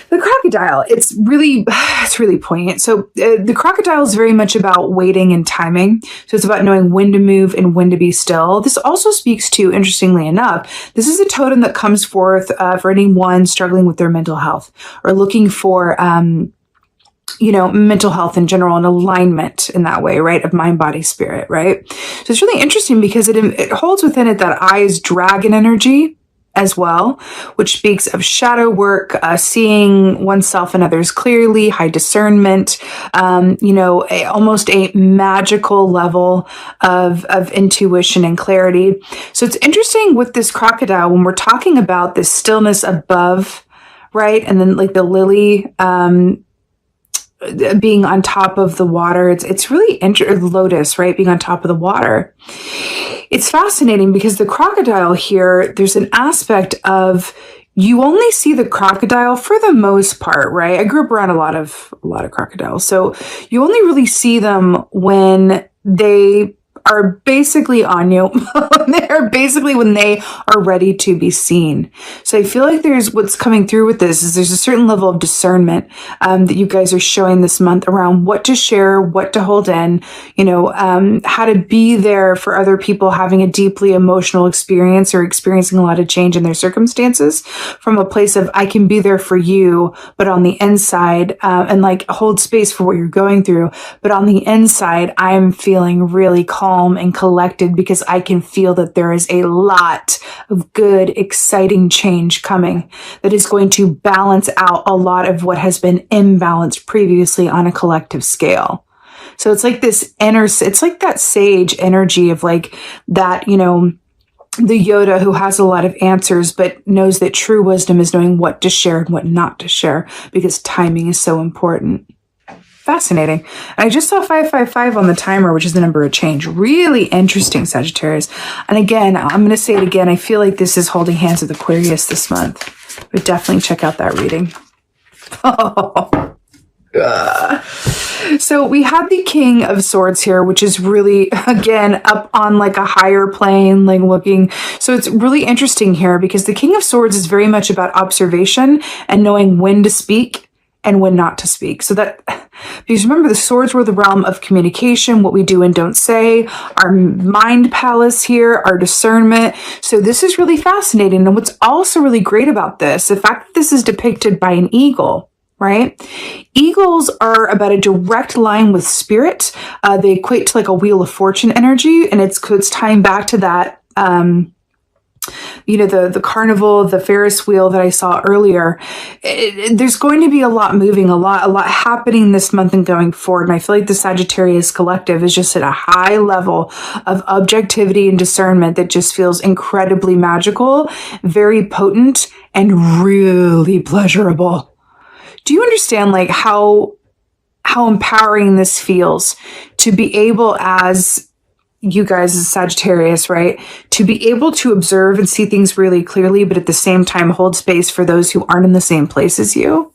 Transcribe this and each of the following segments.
The crocodile, it's really poignant. So the crocodile is very much about waiting and timing. So it's about knowing when to move and when to be still. This also speaks to, interestingly enough, this is a totem that comes forth for anyone struggling with their mental health or looking for, mental health in general and alignment in that way, right? Of mind, body, spirit, right? So it's really interesting because it holds within it that eyes dragon energy as well, which speaks of shadow work, seeing oneself and others clearly, high discernment, almost a magical level of intuition and clarity. So it's interesting with this crocodile when we're talking about this stillness above, right? And then like the lily, being on top of the water. It's really lotus, right? Being on top of the water. It's fascinating because the crocodile here, there's an aspect of you only see the crocodile for the most part, right? I grew up around a lot of crocodiles. So you only really see them when they are basically on you. They're basically when they are ready to be seen. So I feel like there's what's coming through with this is there's a certain level of discernment that you guys are showing this month around what to share, what to hold in, how to be there for other people having a deeply emotional experience or experiencing a lot of change in their circumstances from a place of I can be there for you, but on the inside, and like hold space for what you're going through. But on the inside, I'm feeling really calm and collected because I can feel that there is a lot of good, exciting change coming that is going to balance out a lot of what has been imbalanced previously on a collective scale. So it's like it's like that sage energy of like that, the Yoda who has a lot of answers, but knows that true wisdom is knowing what to share and what not to share because timing is so important. Fascinating. And I just saw 555 on the timer, which is the number of change. Really interesting, Sagittarius. And again, I'm going to say it again. I feel like this is holding hands with Aquarius this month. But definitely check out that reading. So we have the King of Swords here, which is really, again, up on like a higher plane, like looking. So it's really interesting here because the King of Swords is very much about observation and knowing when to speak and when not to speak. So that, because remember, the swords were the realm of communication, what we do and don't say, our mind palace here, our discernment. So this is really fascinating. And what's also really great about this, the fact that this is depicted by an eagle, right? Eagles are about a direct line with spirit. They equate to like a wheel of fortune energy. And it's tying back to that, the carnival, the Ferris wheel that I saw earlier. There's going to be a lot moving, a lot happening this month and going forward. And I feel like the Sagittarius collective is just at a high level of objectivity and discernment that just feels incredibly magical, very potent, and really pleasurable. Do you understand like how empowering this feels to be able as you guys as Sagittarius, right? To be able to observe and see things really clearly, but at the same time hold space for those who aren't in the same place as you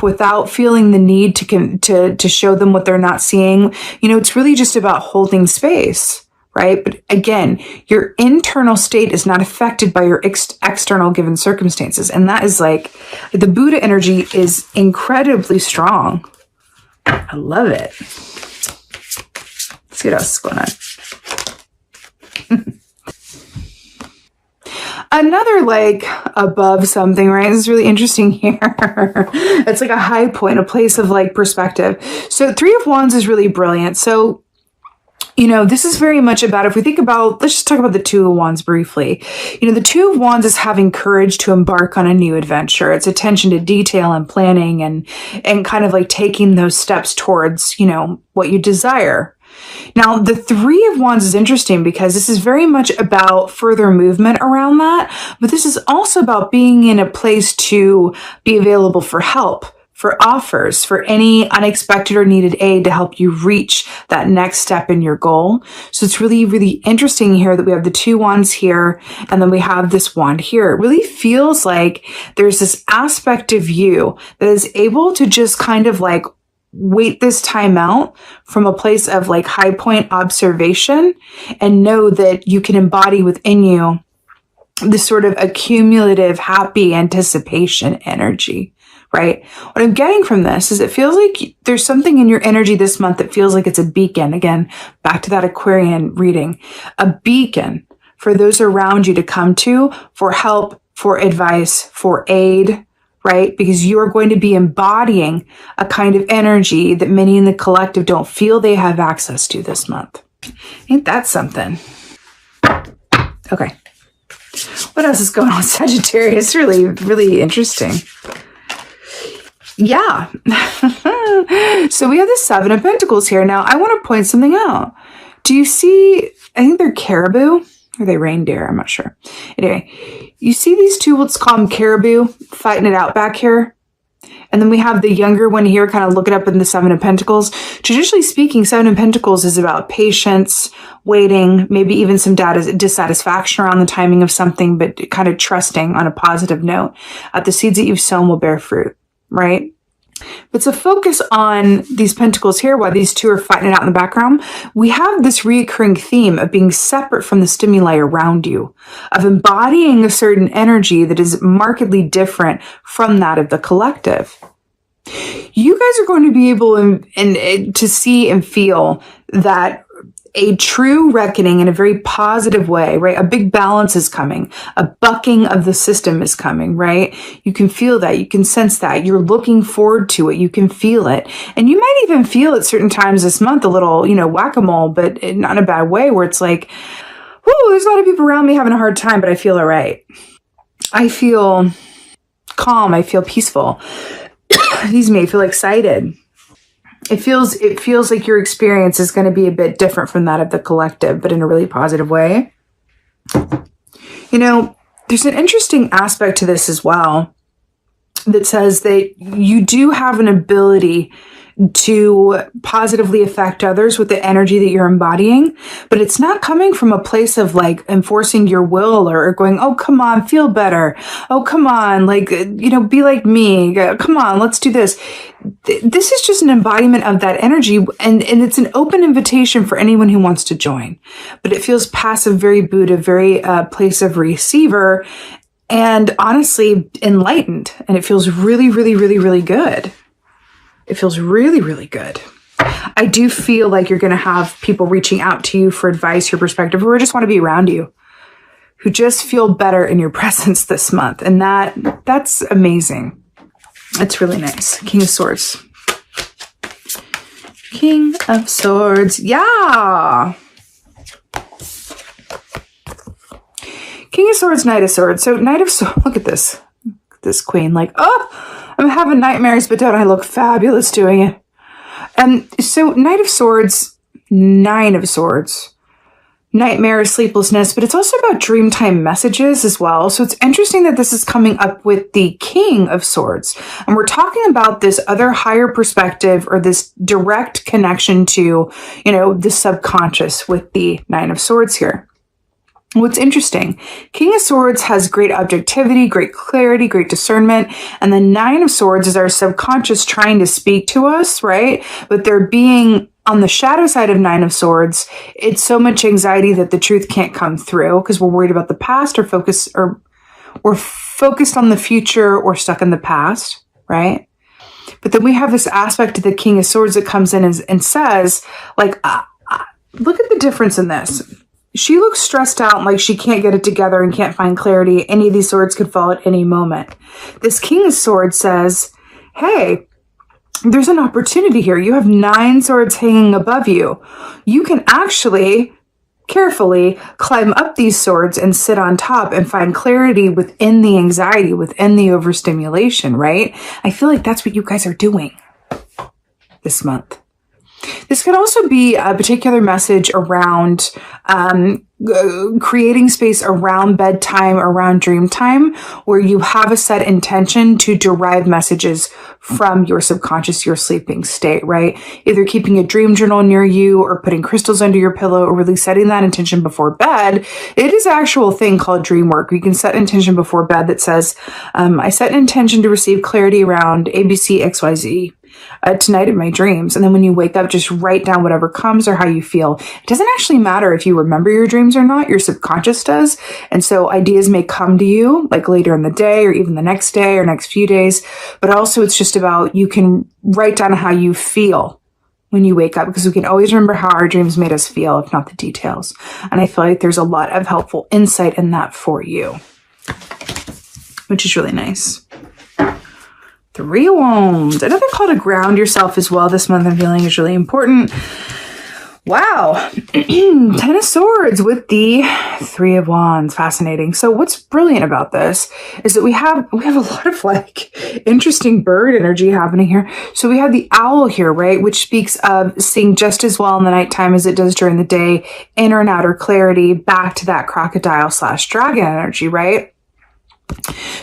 without feeling the need to show them what they're not seeing. It's really just about holding space, right? But again, your internal state is not affected by your external given circumstances. And that is like the Buddha energy is incredibly strong. I love it. Let's see what else is going on. Another like above something, right? This is really interesting here. It's like a high point, a place of like perspective. So 3 of Wands is really brilliant. So, this is very much about, if we think about, let's just talk about the 2 of Wands briefly. The 2 of Wands is having courage to embark on a new adventure. It's attention to detail and planning and kind of like taking those steps towards, what you desire. Now, the 3 of Wands is interesting because this is very much about further movement around that, but this is also about being in a place to be available for help, for offers, for any unexpected or needed aid to help you reach that next step in your goal. So it's really, really interesting here that we have the 2 wands here, and then we have this wand here. It really feels like there's this aspect of you that is able to just kind of like wait this time out from a place of like high point observation and know that you can embody within you this sort of accumulative, happy anticipation energy, right? What I'm getting from this is it feels like there's something in your energy this month that feels like it's a beacon. Again, back to that Aquarian reading, a beacon for those around you to come to for help, for advice, for aid, right? Because you are going to be embodying a kind of energy that many in the collective don't feel they have access to this month. Ain't that something? Okay. What else is going on, Sagittarius? Really, really interesting. Yeah. So we have the Seven of Pentacles here. Now, I want to point something out. Do you see, I think they're caribou. Or are they reindeer? I'm not sure. Anyway, you see these two, let's call them caribou, fighting it out back here. And then we have the younger one here kind of looking up in the Seven of Pentacles. Traditionally speaking, Seven of Pentacles is about patience, waiting, maybe even some dissatisfaction around the timing of something, but kind of trusting on a positive note. The seeds that you've sown will bear fruit, right? But to focus on these pentacles here, while these two are fighting it out in the background, we have this reoccurring theme of being separate from the stimuli around you, of embodying a certain energy that is markedly different from that of the collective. You guys are going to be able to see and feel that a true reckoning in a very positive way, right? A big balance is coming. A bucking of the system is coming, right? You can feel that. You can sense that. You're looking forward to it. You can feel it. And you might even feel at certain times this month a little, whack-a-mole, but not in a bad way, where it's like, whoo, there's a lot of people around me having a hard time, but I feel all right. I feel calm. I feel peaceful. These may feel excited. It feels like your experience is going to be a bit different from that of the collective, but in a really positive way. There's an interesting aspect to this as well that says that you do have an ability to positively affect others with the energy that you're embodying, but it's not coming from a place of like enforcing your will or going, oh, come on, feel better. Oh, come on, be like me. Come on, let's do this. This is just an embodiment of that energy, and it's an open invitation for anyone who wants to join. But it feels passive, very Buddha, very place of receiver, and honestly enlightened. And it feels really, really, really, really good. It feels really, really good. I do feel like you're going to have people reaching out to you for advice, your perspective, who just want to be around you, who just feel better in your presence this month. And that's amazing. It's really nice. King of Swords. King of Swords. Yeah. King of Swords, Knight of Swords. So Knight of Swords, look at this. This queen, I'm having nightmares, but don't I look fabulous doing it? And so Knight of Swords, Nine of Swords, nightmare, sleeplessness, but it's also about dreamtime messages as well. So it's interesting that this is coming up with the King of Swords. And we're talking about this other higher perspective or this direct connection to, the subconscious with the Nine of Swords here. What's interesting, King of Swords has great objectivity, great clarity, great discernment. And the Nine of Swords is our subconscious trying to speak to us, right? But there being on the shadow side of Nine of Swords, it's so much anxiety that the truth can't come through because we're worried about the past or we're focused on the future or stuck in the past, right? But then we have this aspect of the King of Swords that comes in and says, look at the difference in this. She looks stressed out, like she can't get it together and can't find clarity. Any of these swords could fall at any moment. This King of Swords says, hey, there's an opportunity here. You have 9 swords hanging above you. You can actually carefully climb up these swords and sit on top and find clarity within the anxiety, within the overstimulation, right? I feel like that's what you guys are doing this month. This could also be a particular message around creating space around bedtime, around dream time, where you have a set intention to derive messages from your subconscious, your sleeping state, right? Either keeping a dream journal near you or putting crystals under your pillow or really setting that intention before bed. It is an actual thing called dream work. You can set intention before bed that says, I set an intention to receive clarity around ABC, XYZ. tonight in my dreams. And then when you wake up, just write down whatever comes or how you feel. It doesn't actually matter if you remember your dreams or not. Your subconscious does. And so ideas may come to you like later in the day or even the next day or next few days. But also it's just about, you can write down how you feel when you wake up, because we can always remember how our dreams made us feel, if not the details. And I feel like there's a lot of helpful insight in that for you, which is really nice. 3 of Wands. Another call to ground yourself as well this month, I'm feeling, is really important. Wow. 10 of Swords with the 3 of Wands. Fascinating. So what's brilliant about this is that we have a lot of like interesting bird energy happening here. So we have the owl here, right? Which speaks of seeing just as well in the nighttime as it does during the day, inner and outer clarity, back to that crocodile / dragon energy, right?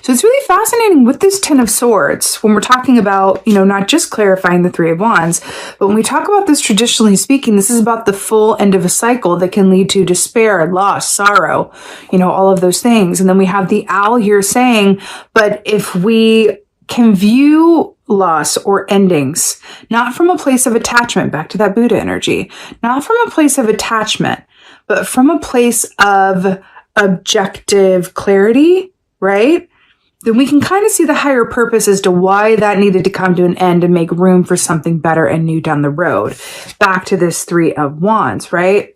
So it's really fascinating with this 10 of Swords when we're talking about, not just clarifying the 3 of Wands, but when we talk about this traditionally speaking, this is about the full end of a cycle that can lead to despair, loss, sorrow, all of those things. And then we have the owl here saying, but if we can view loss or endings, not from a place of attachment, back to that Buddha energy, not from a place of attachment, but from a place of objective clarity, right? Then we can kind of see the higher purpose as to why that needed to come to an end and make room for something better and new down the road. Back to this 3 of Wands, right?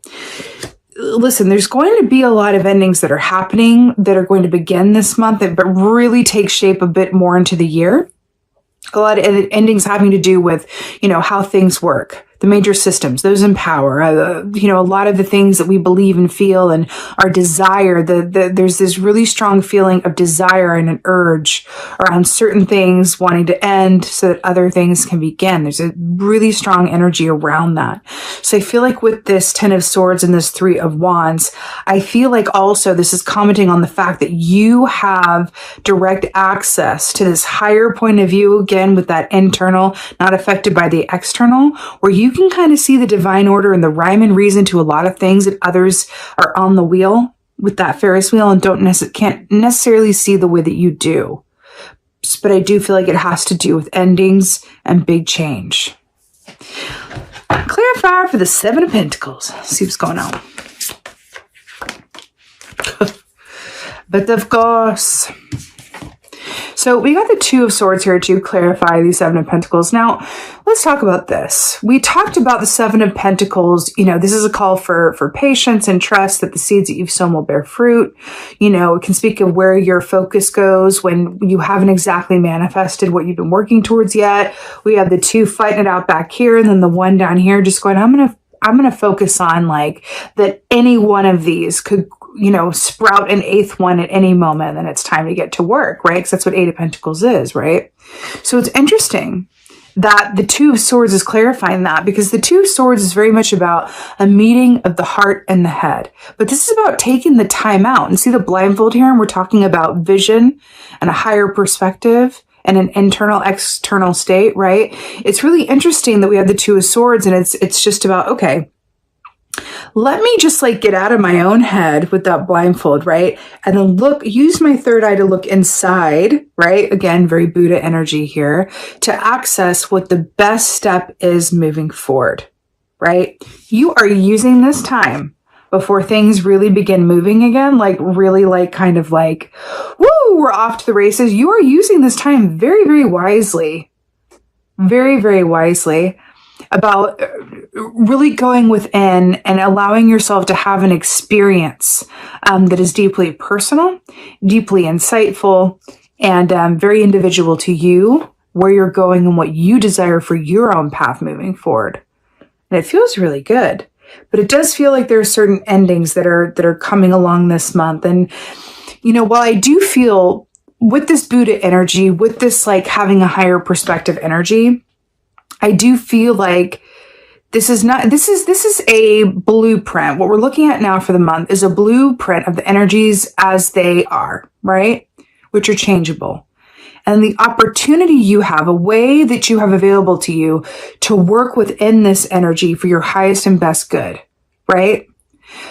Listen, there's going to be a lot of endings that are happening that are going to begin this month, but really take shape a bit more into the year. A lot of endings having to do with, how things work, the major systems, those in power, a lot of the things that we believe and feel and our desire, there's this really strong feeling of desire and an urge around certain things wanting to end so that other things can begin. There's a really strong energy around that. So I feel like with this 10 of Swords and this 3 of Wands, I feel like also this is commenting on the fact that you have direct access to this higher point of view, again, with that internal, not affected by the external, where you can kind of see the divine order and the rhyme and reason to a lot of things that others are on the wheel with that Ferris wheel and can't necessarily see the way that you do. But I do feel like it has to do with endings and big change. Clarifier for the 7 of Pentacles. See what's going on. But of course. So we got the 2 of Swords here to clarify the 7 of Pentacles. Now, let's talk about this. We talked about the 7 of Pentacles. This is a call for patience and trust that the seeds that you've sown will bear fruit. It can speak of where your focus goes when you haven't exactly manifested what you've been working towards yet. We have the 2 fighting it out back here, and then the 1 down here just going, I'm going to focus on like that any one of these could sprout an 8th one at any moment, and it's time to get to work, right? Because that's what 8 of Pentacles is, right? So it's interesting that the 2 of Swords is clarifying that, because the 2 of Swords is very much about a meeting of the heart and the head. But this is about taking the time out. And see the blindfold here? And we're talking about vision and a higher perspective and an internal, external state, right? It's really interesting that we have the 2 of Swords, and it's just about, okay, let me just like get out of my own head with that blindfold, right? And then use my third eye to look inside, right? Again, very Buddha energy here, to access what the best step is moving forward, right? You are using this time before things really begin moving again, like really like kind of like, woo, we're off to the races. You are using this time very, very wisely, very, very wisely, about really going within and allowing yourself to have an experience that is deeply personal, deeply insightful, and very individual to you, where you're going and what you desire for your own path moving forward. And it feels really good. But it does feel like there are certain endings that are coming along this month. And, while I do feel with this Buddha energy, with this like having a higher perspective energy, I do feel like this is a blueprint. What we're looking at now for the month is a blueprint of the energies as they are, right? Which are changeable. And the opportunity you have, a way that you have available to you to work within this energy for your highest and best good, right?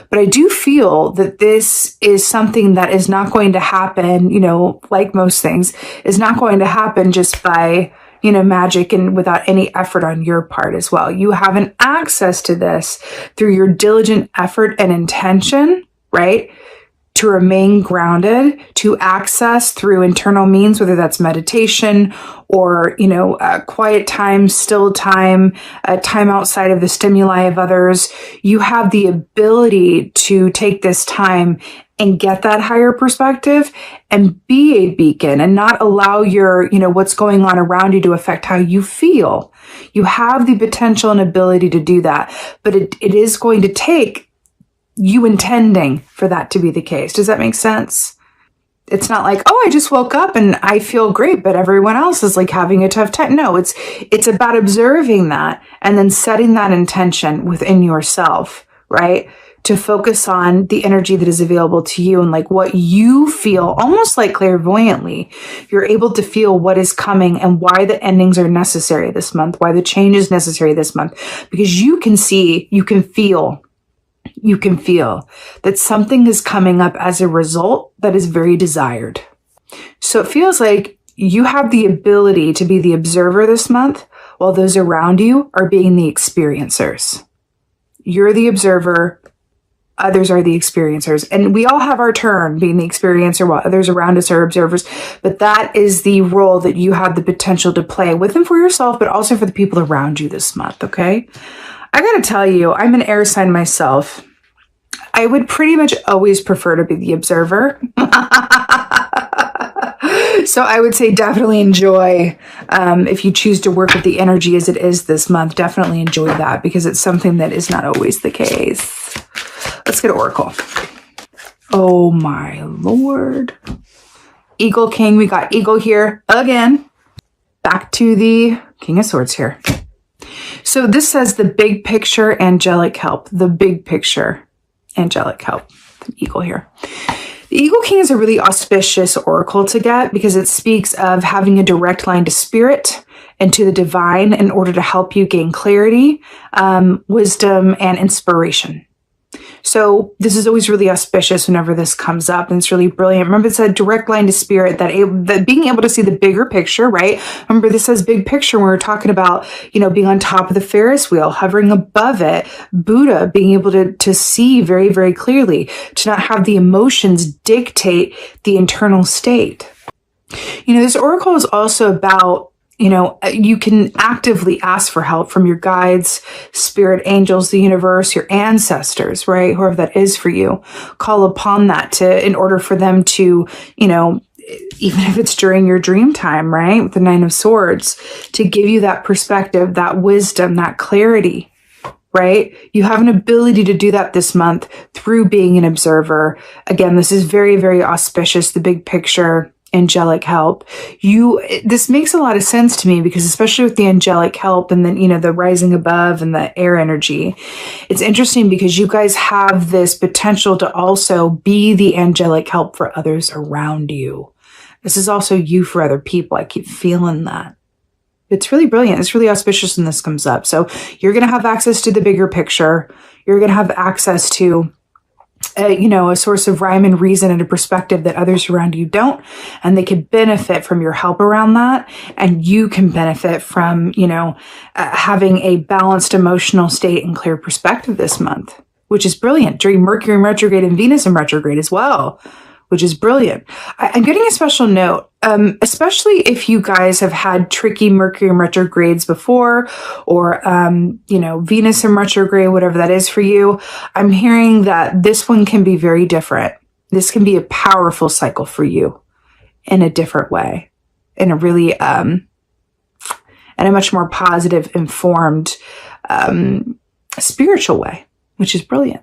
But I do feel that this is something that is not going to happen, like most things, is not going to happen just by magic and without any effort on your part as well. You have an access to this through your diligent effort and intention, right? To remain grounded, to access through internal means, whether that's meditation or, quiet time, still time, time outside of the stimuli of others. You have the ability to take this time and get that higher perspective and be a beacon and not allow your, what's going on around you to affect how you feel. You have the potential and ability to do that, but it is going to take you intending for that to be the case. Does that make sense? It's not like, oh, I just woke up and I feel great, but everyone else is like having a tough time. No, it's about observing that and then setting that intention within yourself, right? To focus on the energy that is available to you and like what you feel, almost like clairvoyantly. You're able to feel what is coming and why the endings are necessary this month, why the change is necessary this month, because you can see, you can feel that something is coming up as a result that is very desired. So it feels like you have the ability to be the observer this month while those around you are being the experiencers. You're the observer, others are the experiencers. And we all have our turn being the experiencer while others around us are observers. But that is the role that you have the potential to play with and for yourself, but also for the people around you this month, okay? I gotta tell you, I'm an air sign myself. I would pretty much always prefer to be the observer. So I would say definitely enjoy, if you choose to work with the energy as it is this month, definitely enjoy that because it's something that is not always the case. Let's get Oracle. Oh my Lord. Eagle King, we got Eagle here again. Back to the King of Swords here. So this says the big picture, angelic help. The big picture, angelic help. The Eagle here. The Eagle King is a really auspicious oracle to get because it speaks of having a direct line to spirit and to the divine in order to help you gain clarity, wisdom, and inspiration. So this is always really auspicious whenever this comes up, and it's really brilliant. Remember, it's a direct line to spirit, that being able to see the bigger picture, right? Remember, this says big picture when we're talking about, being on top of the Ferris wheel, hovering above it, Buddha, being able to see very, very clearly, to not have the emotions dictate the internal state. This oracle is also about, you can actively ask for help from your guides, spirit angels, the universe, your ancestors, right? Whoever that is for you. Call upon that in order for them to, even if it's during your dream time, right? With the Nine of Swords, to give you that perspective, that wisdom, that clarity, right? You have an ability to do that this month through being an observer. Again, this is very, very auspicious, the big picture. Angelic help. This makes a lot of sense to me because especially with the angelic help and then, the rising above and the air energy, it's interesting because you guys have this potential to also be the angelic help for others around you. This is also you for other people. I keep feeling that. It's really brilliant. It's really auspicious when this comes up. So you're going to have access to the bigger picture. You're going to have access to a source of rhyme and reason and a perspective that others around you don't, and they can benefit from your help around that. And you can benefit from, having a balanced emotional state and clear perspective this month, which is brilliant during Mercury in retrograde and Venus in retrograde as well, which is brilliant. I'm getting a special note, especially if you guys have had tricky Mercury in retrogrades before, or, Venus in retrograde, whatever that is for you. I'm hearing that this one can be very different. This can be a powerful cycle for you in a different way, in a really, in a much more positive, informed, spiritual way, which is brilliant.